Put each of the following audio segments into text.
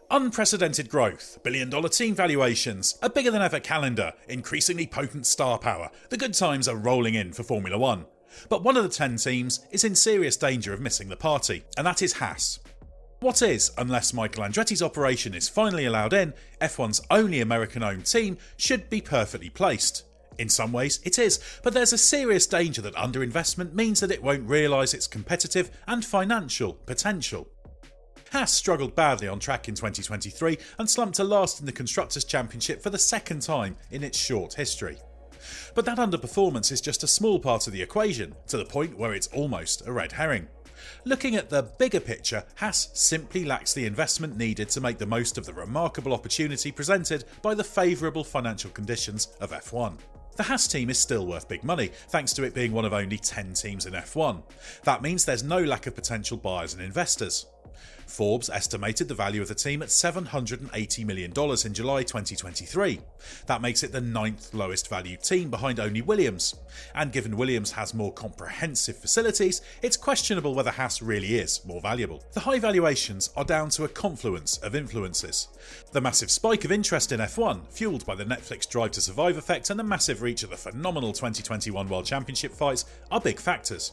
Unprecedented growth, billion-dollar team valuations, a bigger-than-ever calendar, increasingly potent star power. The good times are rolling in for Formula 1. But one of the 10 teams is in serious danger of missing the party, and that is Haas. What is, unless Michael Andretti's operation is finally allowed in, F1's only American-owned team should be perfectly placed. In some ways it is, but there's a serious danger that underinvestment means that it won't realise its competitive and financial potential. Haas struggled badly on track in 2023 and slumped to last in the Constructors' Championship for the second time in its short history. But that underperformance is just a small part of the equation, to the point where it's almost a red herring. Looking at the bigger picture, Haas simply lacks the investment needed to make the most of the remarkable opportunity presented by the favourable financial conditions of F1. The Haas team is still worth big money, thanks to it being one of only 10 teams in F1. That means there's no lack of potential buyers and investors. Forbes estimated the value of the team at $780 million in July 2023. That makes it the 9th lowest valued team behind only Williams. And given Williams has more comprehensive facilities, it's questionable whether Haas really is more valuable. The high valuations are down to a confluence of influences. The massive spike of interest in F1, fueled by the Netflix Drive to Survive effect and the massive reach of the phenomenal 2021 World Championship fights, are big factors.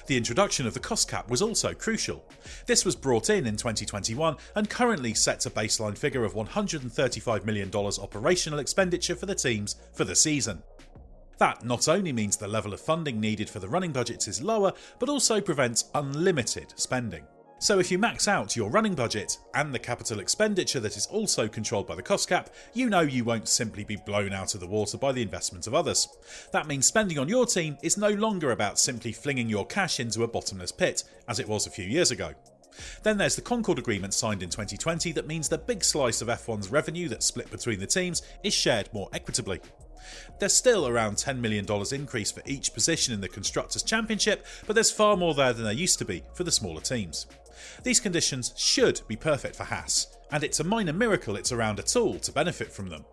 The introduction of the cost cap was also crucial. This was brought in 2021 and currently sets a baseline figure of $135 million operational expenditure for the teams for the season. That not only means the level of funding needed for the running budgets is lower, but also prevents unlimited spending. So if you max out your running budget and the capital expenditure that is also controlled by the cost cap, you know you won't simply be blown out of the water by the investment of others. That means spending on your team is no longer about simply flinging your cash into a bottomless pit, as it was a few years ago. Then there's the Concord Agreement signed in 2020 that means the big slice of F1's revenue that's split between the teams is shared more equitably. There's still around $10 million increase for each position in the Constructors' Championship, but there's far more there than there used to be for the smaller teams. These conditions should be perfect for Haas, and it's a minor miracle it's around at all to benefit from them.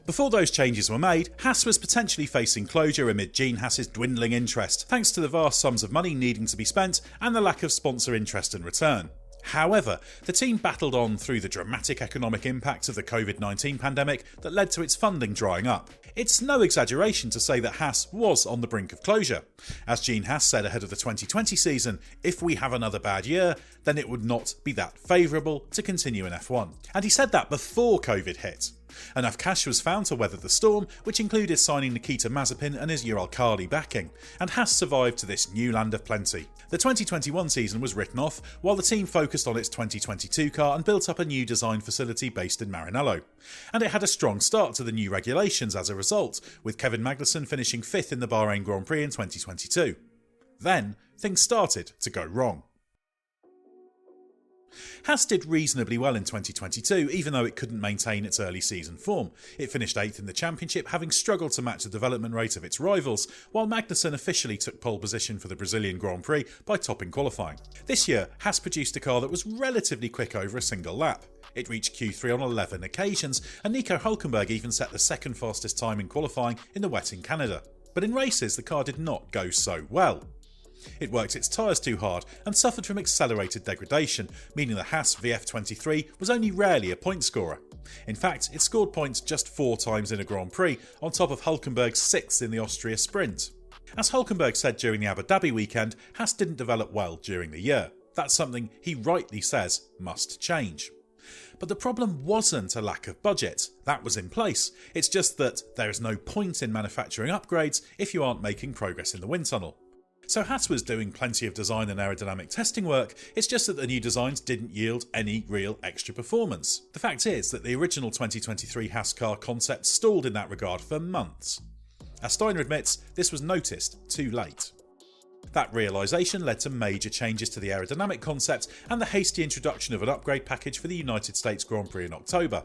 Before those changes were made, Haas was potentially facing closure amid Gene Haas's dwindling interest, thanks to the vast sums of money needing to be spent and the lack of sponsor interest and return. However, the team battled on through the dramatic economic impacts of the COVID-19 pandemic that led to its funding drying up. It's no exaggeration to say that Haas was on the brink of closure. As Gene Haas said ahead of the 2020 season, if we have another bad year, then it would not be that favourable to continue in F1. And he said that before COVID hit. Enough cash was found to weather the storm, which included signing Nikita Mazepin and his Uralkali backing, and Haas survived to this new land of plenty. The 2021 season was written off, while the team focused on its 2022 car and built up a new design facility based in Maranello. And it had a strong start to the new regulations as a result, with Kevin Magnussen finishing 5th in the Bahrain Grand Prix in 2022. Then, things started to go wrong. Haas did reasonably well in 2022, even though it couldn't maintain its early season form. It finished 8th in the championship, having struggled to match the development rate of its rivals, while Magnussen officially took pole position for the Brazilian Grand Prix by topping qualifying. This year, Haas produced a car that was relatively quick over a single lap. It reached Q3 on 11 occasions, and Nico Hülkenberg even set the second fastest time in qualifying in the wet in Canada. But in races, the car did not go so well. It worked its tyres too hard and suffered from accelerated degradation, meaning the Haas VF23 was only rarely a point scorer. In fact, it scored points just 4 times in a Grand Prix, on top of Hülkenberg's 6th in the Austria Sprint. As Hülkenberg said during the Abu Dhabi weekend, Haas didn't develop well during the year. That's something he rightly says must change. But the problem wasn't a lack of budget. That was in place. It's just that there is no point in manufacturing upgrades if you aren't making progress in the wind tunnel. So Haas was doing plenty of design and aerodynamic testing work, it's just that the new designs didn't yield any real extra performance. The fact is that the original 2023 Haas car concept stalled in that regard for months. As Steiner admits, this was noticed too late. That realisation led to major changes to the aerodynamic concept and the hasty introduction of an upgrade package for the United States Grand Prix in October.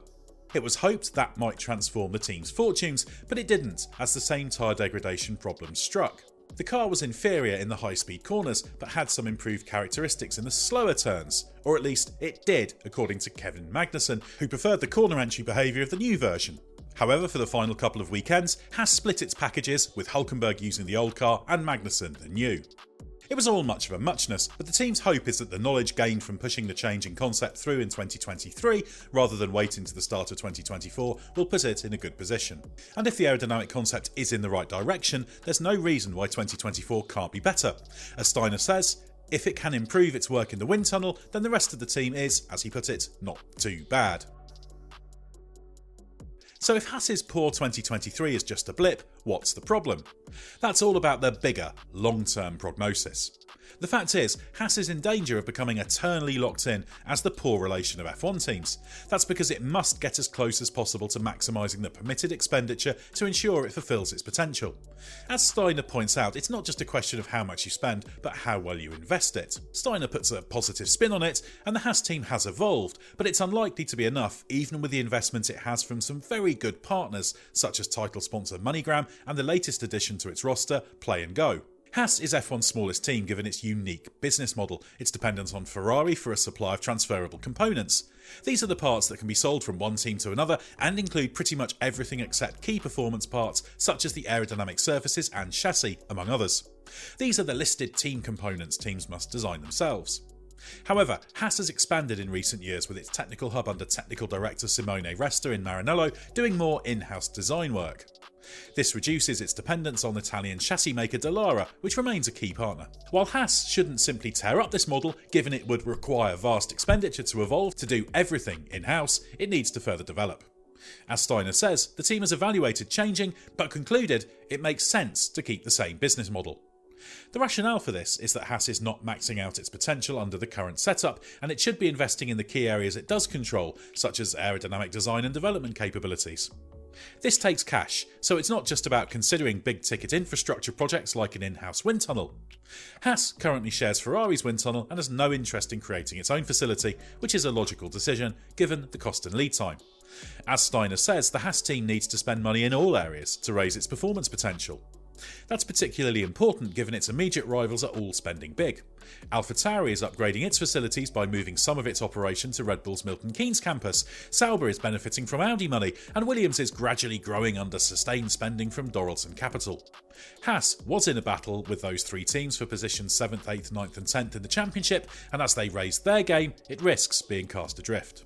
It was hoped that might transform the team's fortunes, but it didn't, as the same tyre degradation problems struck. The car was inferior in the high-speed corners, but had some improved characteristics in the slower turns, or at least it did, according to Kevin Magnussen, who preferred the corner entry behaviour of the new version. However, for the final couple of weekends, Haas split its packages, with Hülkenberg using the old car and Magnussen the new. It was all much of a muchness, but the team's hope is that the knowledge gained from pushing the change in concept through in 2023, rather than waiting to the start of 2024, will put it in a good position. And if the aerodynamic concept is in the right direction, there's no reason why 2024 can't be better. As Steiner says, if it can improve its work in the wind tunnel, then the rest of the team is, as he put it, not too bad. So if Haas's poor 2023 is just a blip, what's the problem? That's all about their bigger, long-term prognosis. The fact is, Haas is in danger of becoming eternally locked in as the poor relation of F1 teams. That's because it must get as close as possible to maximising the permitted expenditure to ensure it fulfills its potential. As Steiner points out, it's not just a question of how much you spend, but how well you invest it. Steiner puts a positive spin on it, and the Haas team has evolved, but it's unlikely to be enough even with the investment it has from some very good partners, such as title sponsor MoneyGram and the latest addition to its roster, Play and Go. Haas is F1's smallest team given its unique business model. It's dependent on Ferrari for a supply of transferable components. These are the parts that can be sold from one team to another and include pretty much everything except key performance parts such as the aerodynamic surfaces and chassis, among others. These are the listed team components teams must design themselves. However, Haas has expanded in recent years with its technical hub under technical director Simone Resta in Maranello doing more in-house design work. This reduces its dependence on Italian chassis maker Dallara, which remains a key partner. While Haas shouldn't simply tear up this model, given it would require vast expenditure to evolve to do everything in-house, it needs to further develop. As Steiner says, the team has evaluated changing, but concluded it makes sense to keep the same business model. The rationale for this is that Haas is not maxing out its potential under the current setup, and it should be investing in the key areas it does control, such as aerodynamic design and development capabilities. This takes cash, so it's not just about considering big-ticket infrastructure projects like an in-house wind tunnel. Haas currently shares Ferrari's wind tunnel and has no interest in creating its own facility, which is a logical decision given the cost and lead time. As Steiner says, the Haas team needs to spend money in all areas to raise its performance potential. That's particularly important given its immediate rivals are all spending big. AlphaTauri is upgrading its facilities by moving some of its operation to Red Bull's Milton Keynes campus, Sauber is benefiting from Audi money, and Williams is gradually growing under sustained spending from Doralton Capital. Haas was in a battle with those three teams for positions 7th, 8th, 9th and 10th in the championship, and as they raise their game, it risks being cast adrift.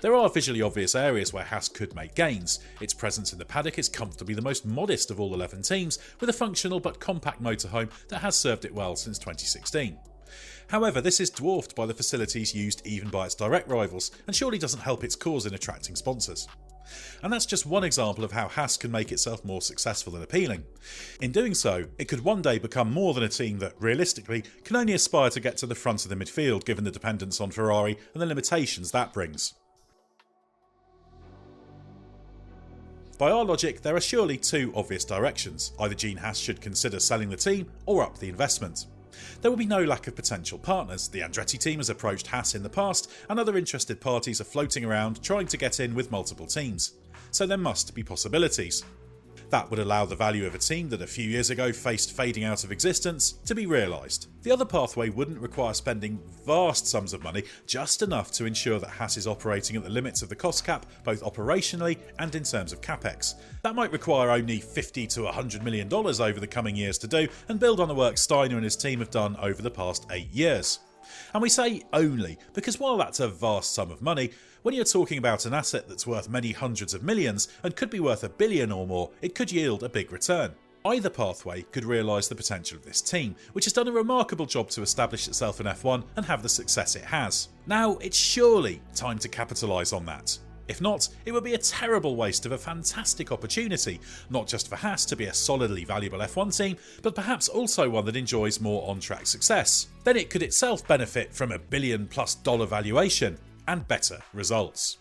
There are visually obvious areas where Haas could make gains. Its presence in the paddock is comfortably the most modest of all 11 teams, with a functional but compact motorhome that has served it well since 2016. However, this is dwarfed by the facilities used even by its direct rivals, and surely doesn't help its cause in attracting sponsors. And that's just one example of how Haas can make itself more successful and appealing. In doing so, it could one day become more than a team that, realistically, can only aspire to get to the front of the midfield given the dependence on Ferrari and the limitations that brings. By our logic, there are surely two obvious directions. Either Gene Haas should consider selling the team or up the investment. There will be no lack of potential partners. The Andretti team has approached Haas in the past, and other interested parties are floating around trying to get in with multiple teams. So there must be possibilities. That would allow the value of a team that a few years ago faced fading out of existence to be realised. The other pathway wouldn't require spending vast sums of money, just enough to ensure that Haas is operating at the limits of the cost cap, both operationally and in terms of capex. That might require only $50 to $100 million over the coming years to do, and build on the work Steiner and his team have done over the past 8 years. And we say only, because while that's a vast sum of money, when you're talking about an asset that's worth many hundreds of millions and could be worth $1 billion or more, it could yield a big return. Either pathway could realise the potential of this team, which has done a remarkable job to establish itself in F1 and have the success it has. Now, it's surely time to capitalise on that. If not, it would be a terrible waste of a fantastic opportunity, not just for Haas to be a solidly valuable F1 team, but perhaps also one that enjoys more on-track success. Then it could itself benefit from $1 billion+ valuation and better results.